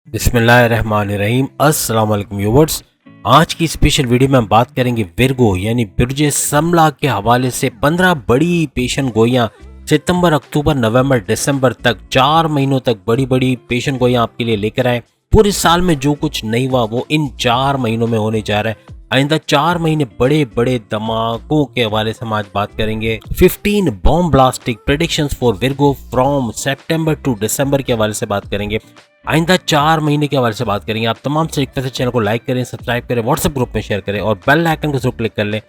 बिस्मिल्लाहिर्रहमानिर्रहीम। अस्सलाम वालेकुम व्यूअर्स। आज की स्पेशल वीडियो में हम बात करेंगे विर्गो यानी बिरजे समला के हवाले से 15 बड़ी पेशन गोइयां सितंबर, अक्टूबर, नवंबर, दिसंबर तक 4 महीनों तक बड़ी बड़ी पेशन गोइयां आपके लिए लेकर आए। पूरे साल में जो कुछ नहीं हुआ वो इन 4 महीनों में होने जा रहा है। आइंदा 4 महीने बड़े बड़े धमाकों के हवाले से हम आज बात करेंगे। 15 bombastic predictions for Virgo from September to December के हवाले से बात करेंगे। आइंदा 4 महीने के हवाले से बात करेंगे। आप तमाम से रिक्वेस्ट है चैनल को लाइक करें, सब्सक्राइब करें, व्हाट्सएप ग्रुप में शेयर करें और बेल आइकन को जरूर क्लिक कर लें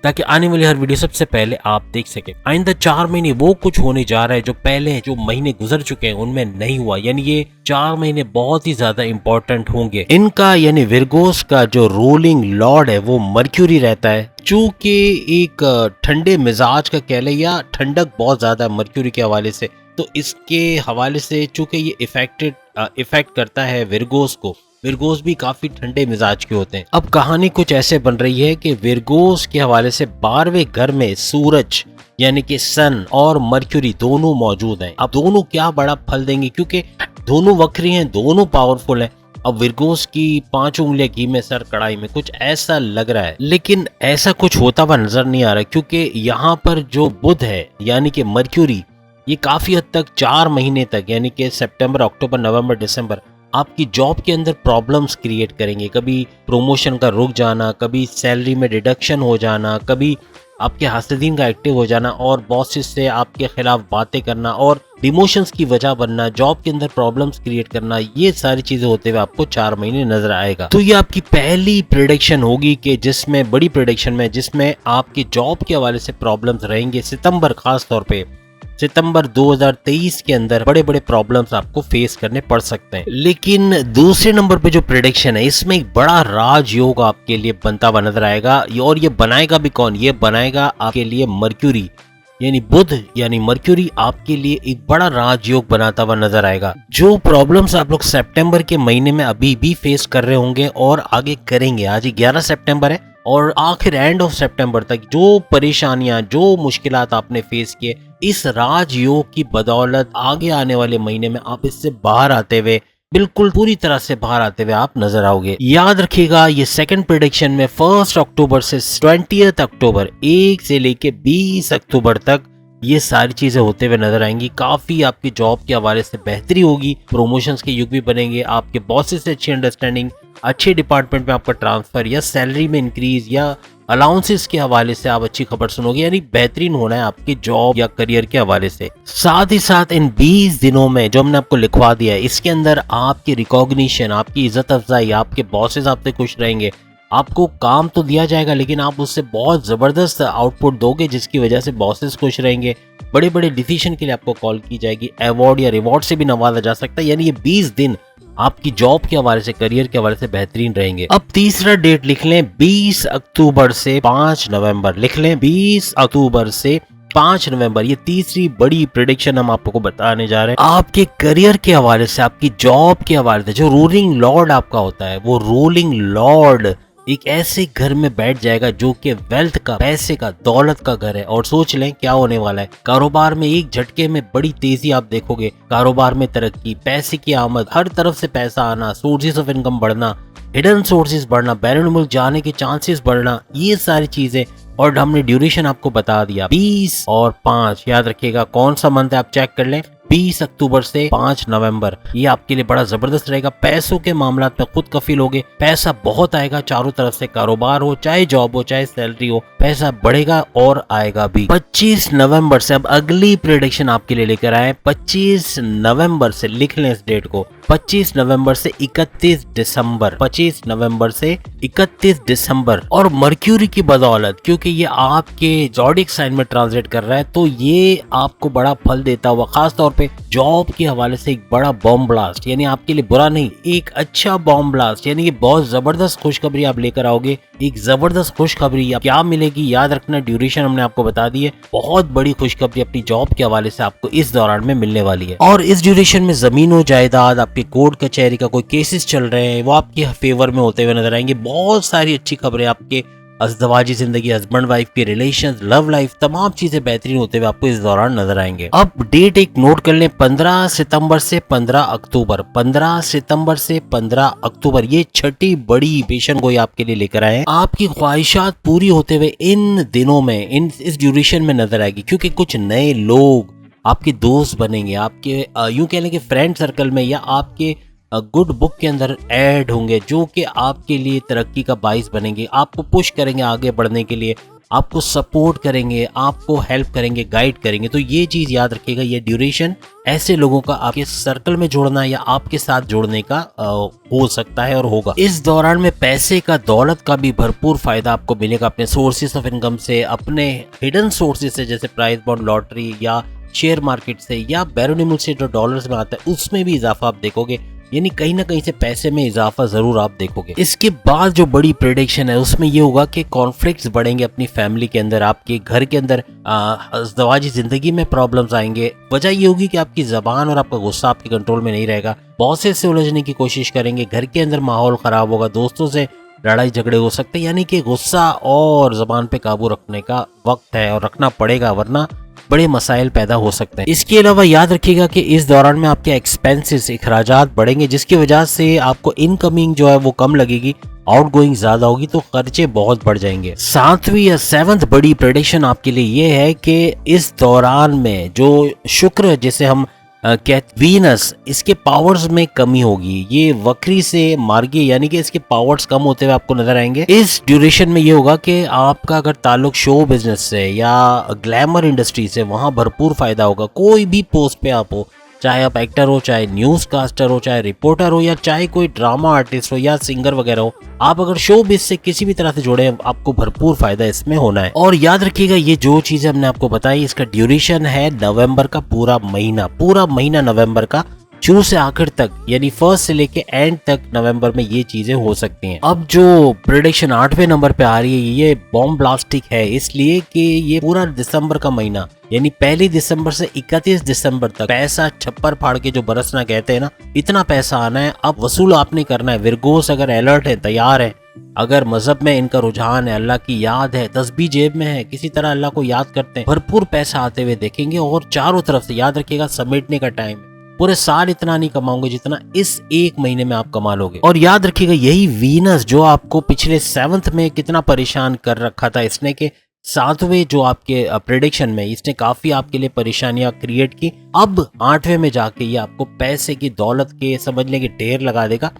ताकि आने वाली हर वीडियो सबसे पहले आप देख सकें। आइंदा 4 महीने वो कुछ होने जा रहा है जो पहले जो महीने गुजर चुके हैं उनमें नहीं हुआ, यानी ये 4 महीने बहुत ही ज्यादा इंपॉर्टेंट होंगे। इनका यानी विर्गोस का जो रूलिंग लॉर्ड है वो मर्क्यूरी रहता है। चूंकि एक ठंडे मिजाज का कह ले या ठंडक बहुत ज्यादा है मर्क्यूरी के हवाले से, तो इसके हवाले से चूंकि ये इफेक्ट करता है विर्गोस को। विर्गोस भी काफी ठंडे मिजाज के होते हैं। अब कहानी कुछ ऐसे बन रही है कि विर्गोस के हवाले से 12वें घर में सूरज यानी कि सन और मर्क्यूरी दोनों मौजूद हैं। अब दोनों क्या बड़ा फल देंगे क्योंकि दोनों वक्री हैं, दोनों पावरफुल हैं। अब विर्गोस की 5 उंगलियां घी में सर कढ़ाई में, कुछ ऐसा लग रहा है, लेकिन ऐसा कुछ होता हुआ नजर नहीं आ रहा क्योंकि यहाँ पर जो बुध है यानी कि मर्क्यूरी, ये काफी हद तक 4 महीने तक यानी कि सितंबर, अक्टूबर, नवंबर, दिसंबर आपकी जॉब के अंदर प्रॉब्लम्स क्रिएट करेंगे। कभी प्रमोशन का रुक जाना, कभी सैलरी में डिडक्शन हो जाना, कभी आपके हासिदीन का एक्टिव हो जाना और बॉसेस से आपके खिलाफ बातें करना और डिमोशंस की वजह बनना, जॉब के अंदर प्रॉब्लम्स क्रिएट करना, ये सारी चीजें होते हुए आपको 4 महीने नजर आएगा। तो ये आपकी पहली प्रेडिक्शन होगी कि जिसमें बड़ी प्रेडिक्शन में जिसमें आपकी जॉब के हवाले से प्रॉब्लम्स रहेंगे। सितंबर, खास तौर पे सितंबर 2023 के अंदर बड़े बड़े प्रॉब्लम्स आपको फेस करने पड़ सकते हैं। लेकिन दूसरे नंबर पे जो प्रेडिक्शन है इसमें एक बड़ा राजयोग आपके लिए बनता हुआ नजर आएगा। और ये बनाएगा भी कौन? ये बनाएगा आपके लिए मर्क्यूरी यानी बुध यानी मर्क्यूरी आपके लिए एक बड़ा राजयोग बनाता हुआ नजर आएगा। जो प्रॉब्लम्स आप लोग सितंबर के महीने में अभी भी फेस कर रहे होंगे और आगे करेंगे, आज 11 सितंबर है और आखिर एंड ऑफ सितंबर तक जो परेशानियां, जो मुश्किलात आपने फेस किए, इस राजयोग की बदौलत आगे आने वाले महीने में आप इससे बाहर आते हुए, बिल्कुल पूरी तरह से बाहर आते हुए आप नजर आओगे। याद रखिएगा ये सेकंड प्रेडिक्शन में 1 अक्टूबर से 20 अक्टूबर, 1 से लेके 20 अक्टूबर तक ये सारी चीजें होते हुए नजर आएंगी। काफी आपकी जॉब के हवाले से बेहतरी होगी, प्रमोशंस के युग भी बनेंगे, आपके बॉसेस से अच्छी अंडरस्टैंडिंग, अच्छे डिपार्टमेंट में आपका ट्रांसफर या सैलरी में इंक्रीज या अलाउंसेस के हवाले से आप अच्छी खबर सुनोगे, यानी बेहतरीन होना है आपकी जॉब या करियर के हवाले से। साथ ही साथ इन 20 दिनों में जो हमने आपको लिखवा दिया है इसके अंदर आपकी रिकॉग्निशन, आपकी इज्जत अफजाई, आपके बॉसेस आपसे खुश रहेंगे। आपको काम तो दिया जाएगा लेकिन आप उससे बहुत जबरदस्त आउटपुट दोगे जिसकी वजह से बॉसेस खुश रहेंगे। बड़े बड़े डिसीजन के लिए आपको कॉल की जाएगी, अवार्ड या रिवॉर्ड से भी नवाजा जा सकता है। यानी ये 20 दिन आपकी जॉब के हवाले से, करियर के हवाले से बेहतरीन रहेंगे। अब तीसरा डेट लिख लें, 20 अक्टूबर से 5 नवंबर लिख लें। 20 अक्टूबर से 5 नवंबर ये तीसरी बड़ी प्रेडिक्शन हम आपको बताने जा रहे हैं। आपके करियर के हवाले से, आपकी जॉब के हवाले से, जो रूलिंग लॉर्ड आपका होता है वो रूलिंग लॉर्ड एक ऐसे घर में बैठ जाएगा जो कि वेल्थ का, पैसे का, दौलत का घर है। और सोच लें क्या होने वाला है। कारोबार में एक झटके में बड़ी तेजी आप देखोगे, कारोबार में तरक्की, पैसे की आमद, हर तरफ से पैसा आना, सोर्सेज ऑफ इनकम बढ़ना, हिडन सोर्सेज बढ़ना, बैरून मुल्क जाने के चांसेस बढ़ना, ये सारी चीजें। और हमने ड्यूरेशन आपको बता दिया 20 और 5। याद रखिएगा कौन सा मंथ है, आप चेक कर लें। 20 अक्टूबर से 5 नवंबर ये आपके लिए बड़ा जबरदस्त रहेगा। पैसों के मामला में खुद कफील होगे, पैसा बहुत आएगा चारों तरफ से, कारोबार हो चाहे जॉब हो चाहे सैलरी हो, पैसा बढ़ेगा और आएगा भी। 25 नवंबर से अब अगली प्रेडिक्शन आपके लिए लेकर आए। 25 नवंबर से लिख लें इस डेट को, 25 नवंबर से 31 दिसंबर, 25 नवंबर से 31 दिसंबर। और मर्क्यूरी की बदौलत, क्योंकि ये आपके ज़ोडिएक साइन में ट्रांजिट कर रहा है, तो ये आपको बड़ा फल देता हुआ, खास तौर पे जॉब के हवाले से एक बड़ा बॉम्ब ब्लास्ट, यानी आपके लिए बुरा नहीं, एक अच्छा बॉम्ब ब्लास्ट, यानी ये बहुत जबरदस्त खुशखबरी आप लेकर आओगे। एक जबरदस्त खुशखबरी क्या मिलेगी, याद रखना ड्यूरेशन हमने आपको बता दी है। बहुत बड़ी खुशखबरी अपनी जॉब के हवाले से आपको इस दौरान में मिलने वाली है। और इस ड्यूरेशन में जमीन व जायदाद, आपके कोर्ट कचहरी का कोई केसेस चल रहे हैं वो आपके फेवर में होते हुए नजर आएंगे। बहुत सारी अच्छी खबरें आपके अज़दवाजी जिंदगी, हस्बैंड वाइफ की रिलेशन, लव लाइफ, तमाम चीजें बेहतरीन होते हुए आपको इस दौरान नजर आएंगे। अब डेट एक नोट कर लें, 15 सितंबर से 15 अक्टूबर, 15 सितंबर से 15 अक्टूबर, ये छठी बड़ी पेशन गोई आपके लिए लेकर आए हैं। आपकी ख्वाहिशात पूरी होते हुए इन दिनों में, इस ड्यूरेशन में नजर आएगी, क्योंकि कुछ नए लोग आपके दोस्त बनेंगे, आपके यूं कह लें कि फ्रेंड सर्कल में या आपके गुड बुक के अंदर ऐड होंगे, जो कि आपके लिए तरक्की का बाइस बनेंगे, आपको पुश करेंगे आगे बढ़ने के लिए, आपको सपोर्ट करेंगे, आपको हेल्प करेंगे, गाइड करेंगे। तो ये चीज़ याद रखिएगा, ये ड्यूरेशन ऐसे लोगों का आपके सर्कल में जोड़ना या आपके साथ जोड़ने का हो सकता है और होगा। इस दौरान में पैसे का, दौलत का भी भरपूर फायदा आपको मिलेगा अपने सोर्सेज ऑफ इनकम से, अपने हिडन सोर्सेज से, जैसे प्राइज बॉन्ड, लॉटरी या शेयर मार्केट से या बैरोनिमल से जो डॉलर्स में आता है, उसमें भी इजाफा आप देखोगे, यानी कहीं ना कहीं से पैसे में इजाफा जरूर आप देखोगे। इसके बाद जो बड़ी प्रेडिक्शन है उसमें ये होगा कि कॉन्फ्लिक्ट्स बढ़ेंगे अपनी फैमिली के अंदर, आपके घर के अंदर अज़दवाजी जिंदगी में प्रॉब्लम्स आएंगे। वजह ये होगी कि आपकी जबान और आपका गुस्सा आपके कंट्रोल में नहीं रहेगा, बॉसेस से उलझने की कोशिश करेंगे, घर के अंदर माहौल खराब होगा, दोस्तों से लड़ाई झगड़े हो सकते हैं। यानी कि गुस्सा और जबान पे काबू रखने का वक्त है और रखना पड़ेगा, वरना बड़े मसाइल पैदा हो सकते हैं। इसके अलावा याद रखिएगा कि इस दौरान में आपके एक्सपेंसेस, अखराजात बढ़ेंगे, जिसकी वजह से आपको इनकमिंग जो है वो कम लगेगी, आउटगोइंग ज्यादा होगी, तो खर्चे बहुत बढ़ जाएंगे। 7वीं या 7th बड़ी प्रेडिक्शन आपके लिए ये है कि इस दौरान में जो शुक्र, जिसे हम वीनस, इसके पावर्स में कमी होगी, ये वक्री से मार्गी, यानी कि इसके पावर्स कम होते हुए आपको नजर आएंगे। इस ड्यूरेशन में ये होगा कि आपका अगर ताल्लुक शो बिजनेस से या ग्लैमर इंडस्ट्री से, वहां भरपूर फायदा होगा। कोई भी पोस्ट पे आप हो, चाहे आप एक्टर हो, चाहे न्यूज कास्टर हो, चाहे रिपोर्टर हो, या चाहे कोई ड्रामा आर्टिस्ट हो या सिंगर वगैरह हो, आप अगर शो बिज से किसी भी तरह से जुड़े, आपको भरपूर फायदा इसमें होना है। और याद रखिएगा, ये जो चीजें हमने आपको बताई, इसका ड्यूरेशन है नवंबर का पूरा महीना नवंबर का शुरू से आखिर तक, यानी फर्स्ट से लेके एंड तक नवंबर में ये चीजें हो सकती हैं। अब जो प्रेडिक्शन 8वें नंबर पे आ रही है, ये बॉम्ब ब्लास्टिक है, इसलिए कि ये पूरा दिसंबर का महीना, यानी 1 दिसंबर से 31 दिसंबर तक पैसा छप्पर फाड़ के जो बरसना कहते हैं ना, इतना पैसा आना है। अब वसूल आपने करना है। विरगोस अगर अलर्ट है, तैयार है, अगर मजहब में इनका रुझान है, अल्लाह की याद है, तस्बीह जेब में है, किसी तरह अल्लाह को याद करते हैं, भरपूर पैसा आते हुए देखेंगे। और चारों तरफ से याद रखिएगा, समेटने का टाइम है। पूरे साल इतना नहीं कमाओगे जितना इस एक महीने में आप कमा लोगे। और याद रखिएगा, यही वीनस जो आपको पिछले 7th में कितना परेशान कर रखा था, इसने के 7वें जो आपके प्रेडिक्शन में इसने काफी आपके लिए परेशानियां क्रिएट की, अब 8वें में जाके ये आपको पैसे की, दौलत के, समझने के ढेर लगा देगा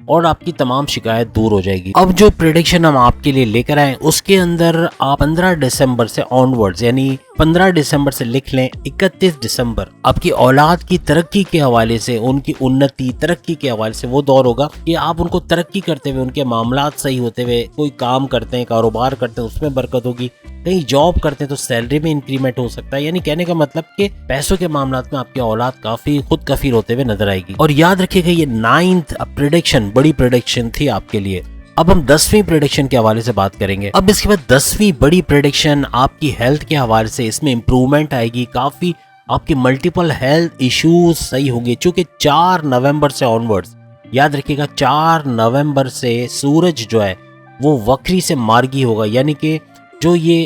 और आपकी तमाम शिकायत दूर हो जाएगी। अब जो प्रेडिक्शन हम आपके लिए लेकर आए, उसके अंदर आप 15 दिसंबर से ऑनवर्ड्स, यानी 15 दिसंबर से लिख लें 31 दिसंबर, आपकी औलाद की तरक्की के हवाले से, उनकी उन्नति, तरक्की के हवाले से वो दौर होगा कि आप उनको तरक्की करते हुए, उनके मामलात सही होते हुए, कोई काम करते हैं, कारोबार करते हैं, उसमें बरकत होगी, कहीं जॉब करते हैं तो सैलरी में इंक्रीमेंट हो सकता है। यानी कहने का मतलब कि पैसों के मामलात में आपकी औलाद काफी खुद कफील होते हुए नजर आएगी। और याद रखिएगा, ये 9th प्रेडिक्शन, बड़ी प्रेडिक्शन थी आपके लिए। अब हम 10वीं प्रेडिक्शन के हवाले से बात करेंगे। अब इसके बाद 10वीं बड़ी प्रेडिक्शन आपकी हेल्थ के हवाले से, इसमें इंप्रूवमेंट आएगी, काफी आपकी मल्टीपल हेल्थ इश्यूज सही होंगे। चूंकि 4 नवंबर से ऑनवर्ड्स, याद रखिएगा 4 नवंबर से सूरज जो है वो वक्री से मार्गी होगा, यानी कि जो ये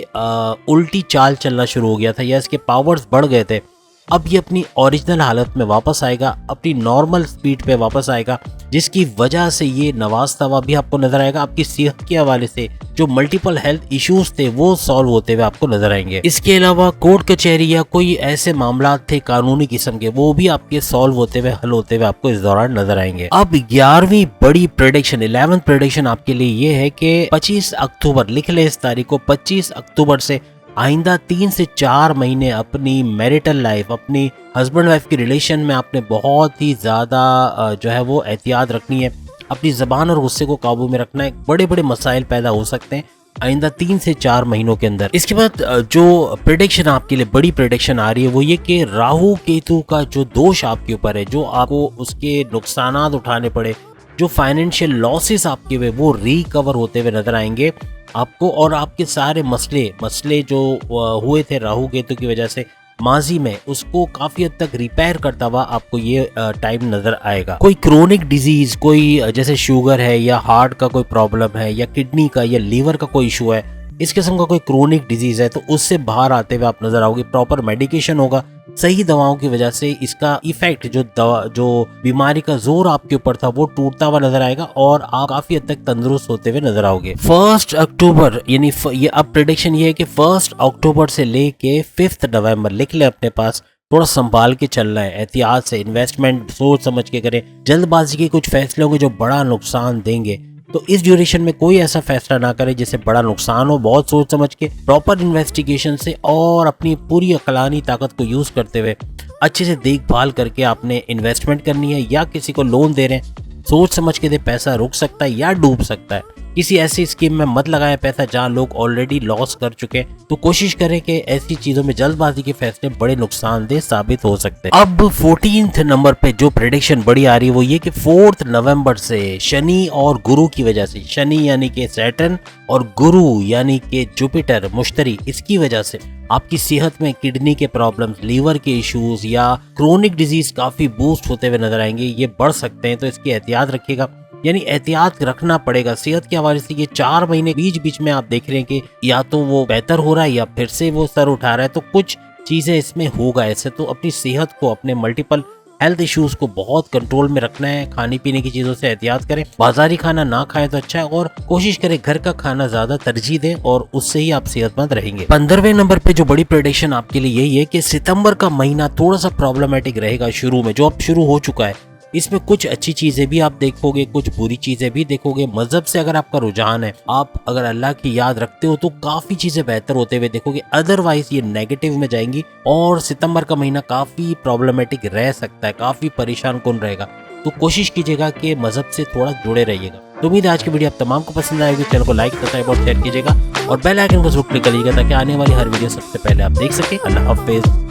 उल्टी चाल चलना शुरू हो गया था या इसके पावर्स बढ़ गए थे, अब ये अपनी ओरिजिनल हालत में वापस आएगा, अपनी नॉर्मल स्पीड पे वापस आएगा, जिसकी वजह से ये नवाज़ भी आपको नजर आएगा। आपकी सेहत के हवाले से जो मल्टीपल हेल्थ इश्यूज थे वो सॉल्व होते हुए आपको नजर आएंगे। इसके अलावा कोर्ट कचहरी या कोई ऐसे मामला थे कानूनी किस्म के, वो भी आपके सॉल्व होते हुए, हल होते हुए आपको इस दौरान नजर आएंगे। अब 11वीं बड़ी प्रेडिक्शन, 11th प्रेडिक्शन आपके लिए ये है कि 25 अक्टूबर, लिख ले इस तारीख को, 25 अक्टूबर से आइंदा 3 से 4 महीने अपनी मैरिटल लाइफ, अपनी हस्बैंड वाइफ की रिलेशन में आपने बहुत ही ज़्यादा जो है वो एहतियात रखनी है, अपनी ज़बान और गुस्से को काबू में रखना है। बड़े बड़े मसाइल पैदा हो सकते हैं आइंदा 3 से 4 महीनों के अंदर। इसके बाद जो प्रेडिक्शन आपके लिए बड़ी प्रेडिक्शन आ रही है वो ये कि राहु केतु का जो दोष आपके ऊपर है, जो आपको उसके नुकसानात उठाने पड़े, जो फाइनेंशियल लॉसेस आपके हुए, वो रिकवर होते हुए नजर आएंगे आपको। और आपके सारे मसले जो हुए थे राहु केतु की वजह से माजी में, उसको काफी हद तक रिपेयर करता हुआ आपको ये टाइम नजर आएगा। कोई क्रोनिक डिजीज, कोई जैसे शुगर है या हार्ट का कोई प्रॉब्लम है या किडनी का या लीवर का कोई इशू है, इस किस्म का कोई क्रोनिक डिजीज है तो उससे बाहर आते हुए आप नजर आओगे। प्रॉपर मेडिकेशन होगा, सही दवाओं की वजह से इसका इफेक्ट जो बीमारी का जोर आपके ऊपर था वो टूटता हुआ नजर आएगा और आप काफी हद तक तंदुरुस्त होते हुए नजर आओगे। 1 अक्टूबर यानी ये अब प्रेडिक्शन ये है कि 1 अक्टूबर से लेके 5 नवंबर लिख ले अपने पास। थोड़ा संभाल के चलना है, एहतियात से इन्वेस्टमेंट सोच समझ के करें। जल्दबाजी के कुछ फैसले होंगे जो बड़ा नुकसान देंगे, तो इस ड्यूरेशन में कोई ऐसा फैसला ना करें जिससे बड़ा नुकसान हो। बहुत सोच समझ के प्रॉपर इन्वेस्टिगेशन से और अपनी पूरी अकलानी ताकत को यूज करते हुए अच्छे से देखभाल करके आपने इन्वेस्टमेंट करनी है। या किसी को लोन दे रहे हैं, सोच समझ के दे, पैसा रुक सकता है या डूब सकता है। किसी ऐसी स्कीम में मत लगाएं पैसा जहां लोग ऑलरेडी लॉस कर चुके हैं। तो कोशिश करें कि ऐसी चीजों में जल्दबाजी के फैसले बड़े नुकसानदेह साबित हो सकते हैं। अब 14th नंबर पे जो प्रेडिक्शन बड़ी आ रही है वो ये कि 4 नवंबर से शनि और गुरु की वजह से, शनि यानी कि सैटर्न और गुरु यानी कि जुपिटर मुश्तरी, इसकी वजह से आपकी सेहत में किडनी के प्रॉब्लम्स, लीवर के इश्यूज या क्रोनिक डिजीज काफी बूस्ट होते हुए नजर आएंगे। ये बढ़ सकते हैं, तो इसकी एहतियात रखिएगा। यानी एहतियात रखना पड़ेगा सेहत के हवाले से। ये 4 महीने बीच बीच में आप देख रहे हैं कि या तो वो बेहतर हो रहा है या फिर से वो सर उठा रहा है, तो कुछ चीजें इसमें होगा ऐसे। तो अपनी सेहत को, अपने मल्टीपल हेल्थ इश्यूज को बहुत कंट्रोल में रखना है। खाने पीने की चीजों से एहतियात करें, बाजारी खाना ना खाएं तो अच्छा है, और कोशिश करें घर का खाना ज्यादा तरजीह दें और उससे ही आप सेहतमंद रहेंगे। 15वें नंबर पे जो बड़ी प्रेडिक्शन आपके लिए यही है कि सितंबर का महीना थोड़ा सा प्रॉब्लमेटिक रहेगा शुरू में, जो अब शुरू हो चुका है। इसमें कुछ अच्छी चीजें भी आप देखोगे, कुछ बुरी चीजें भी देखोगे। मजहब से अगर आपका रुझान है, आप अगर अल्लाह की याद रखते हो, तो काफी चीजें बेहतर होते हुए देखोगे। अदरवाइज ये नेगेटिव में जाएंगी और सितंबर का महीना काफी प्रॉब्लमेटिक रह सकता है, काफी परेशान कौन रहेगा। तो कोशिश कीजिएगा कि मजहब से थोड़ा जुड़े रहिएगा। तो उम्मीद है आज की वीडियो आप तमाम को पसंद आएगी। चैनल को लाइक, सब्सक्राइब और शेयर कीजिएगा और बेल आइकन को जरूर क्लिक करिएगा ताकि आने वाली हर वीडियो सबसे पहले आप देख सके। अल्लाह हाफिज।